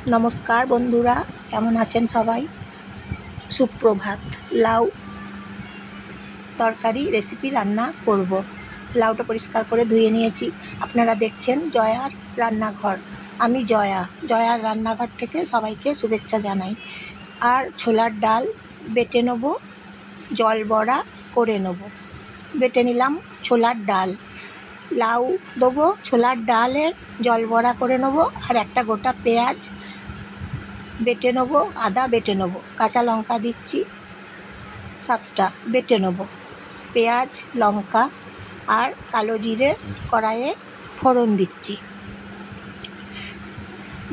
नमस्कार बंधुरा केमन आছেন सबाई सुप्रभात लाउ तरकारी रेसिपि रान्ना करब। लाउटा परिष्कार करे धुए निয়েছি। আপনারা দেখছেন জয়ার রান্নাঘর। আমি জয়ার রান্নাঘর থেকে সবাইকে শুভেচ্ছা জানাই। আর ছোলার ডাল বেটে নেব, জল বড়া করে নেব। বেটে নিলাম ছোলার ডাল, লাউ দেবো, ছোলার ডালের জল বড়া করে নেব। আর একটা গোটা পেঁয়াজ বেটে নেব, আদা বেটে নেব, কাঁচা লঙ্কা দিচ্ছি 7টা বেটে নেব। পেঁয়াজ লঙ্কা আর কালো জিরে কড়াইয়ে ফোড়ন দিচ্ছি।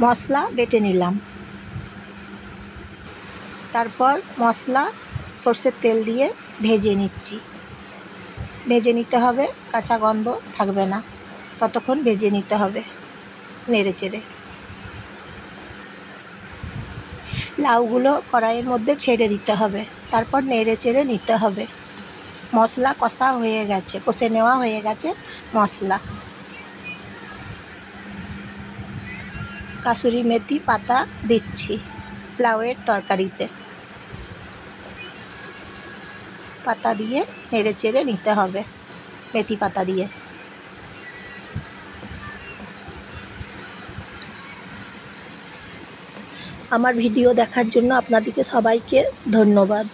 মশলা বেটে নিলাম। তারপর মশলা সরষের তেল দিয়ে ভেজে নিচ্ছি। ভেজে নিতে হবে, কাঁচা গন্ধ থাকবে না, ততক্ষণ ভেজে নিতে হবে নেড়ে চেড়ে। লাউগুলো কড়াইয়ের মধ্যে ছেড়ে দিতে হবে, তারপর নেড়ে চেড়ে নিতে হবে। মশলা কষা হয়ে গেছে, কষে নেওয়া হয়ে গেছে মশলা। কাসুরি মেথি পাতা দিচ্ছি লাউয়ের তরকারিতে। পাতা দিয়ে নেড়ে চেড়ে নিতে হবে, মেথি পাতা দিয়ে। আমার ভিডিও দেখার জন্য আপনাদেরকে সবাইকে ধন্যবাদ।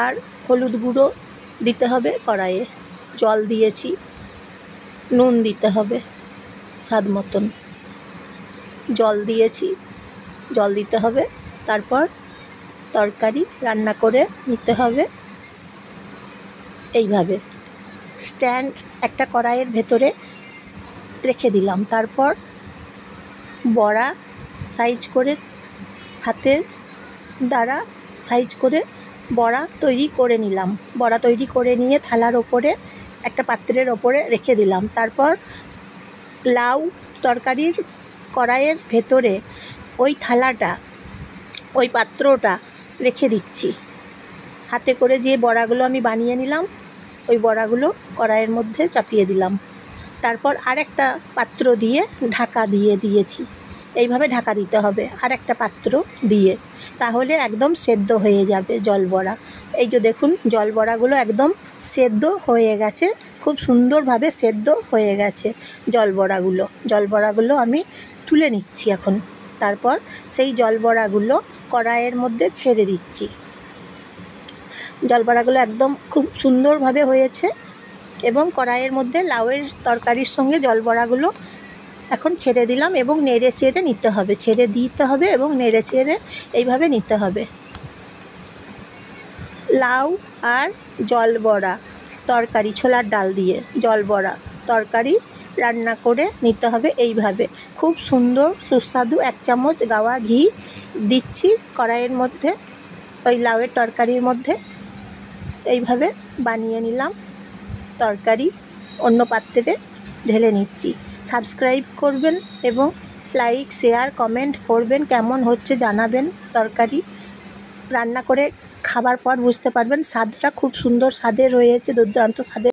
আর হলুদ গুঁড়ো দিতে হবে কড়াইয়ে, জল দিয়েছি, নুন দিতে হবে স্বাদ মতন, জল দিয়েছি, জল দিতে হবে। তারপর তরকারি রান্না করে নিতে হবে এইভাবে। স্ট্যান্ড একটা কড়াইয়ের ভেতরে রেখে দিলাম। তারপর বড়া সাইজ করে হাতের দ্বারা সাইজ করে বড়া তৈরি করে নিলাম। বড়া তৈরি করে নিয়ে থালার ওপরে একটা পাত্রের ওপরে রেখে দিলাম। তারপর লাউ তরকারির কড়াইয়ের ভেতরে ওই থালাটা, ওই পাত্রটা রেখে দিচ্ছি। হাতে করে যে বড়াগুলো আমি বানিয়ে নিলাম ওই বড়াগুলো কড়াইয়ের মধ্যে চাপিয়ে দিলাম। তারপর আরেকটা পাত্র দিয়ে ঢাকা দিয়ে দিয়েছি। এইভাবে ঢাকা দিতে হবে আর একটা পাত্র দিয়ে, তাহলে একদম সেদ্ধ হয়ে যাবে জল বড়া। এই যে দেখুন জল বড়াগুলো একদম সেদ্ধ হয়ে গেছে, খুব সুন্দরভাবে সেদ্ধ হয়ে গেছে জল বড়াগুলো। জল বড়াগুলো আমি তুলে নিচ্ছি এখন। তারপর সেই জল বড়াগুলো কড়াইয়ের মধ্যে ছেড়ে দিচ্ছি। জল বড়াগুলো একদম খুব সুন্দরভাবে হয়েছে এবং কড়াইয়ের মধ্যে লাউয়ের তরকারির সঙ্গে জল বড়াগুলো এখন ছেড়ে দিলাম এবং নেড়ে চেড়ে নিতে হবে, ছেড়ে দিতে হবে এবং নেড়ে চেড়ে এইভাবে নিতে হবে। লাউ আর জল বড়া তরকারি, ছোলার ডাল দিয়ে জল বড়া তরকারি রান্না করে নিতে হবে এইভাবে। খুব সুন্দর সুস্বাদু 1 চামচ গাওয়া ঘি দিচ্ছি কড়াইয়ের মধ্যে, ওই লাউয়ের তরকারির মধ্যে। এইভাবে বানিয়ে নিলাম তরকারি, অন্য পাত্রে ঢেলে নিচ্ছি। সাবস্ক্রাইব করবেন এবং লাইক শেয়ার কমেন্ট করবেন, কেমন হচ্ছে জানাবেন। তরকারি রান্না করে খাবার পর বুঝতে পারবেন স্বাদটা খুব সুন্দর স্বাদের হয়েছে, দুর্দান্ত স্বাদের।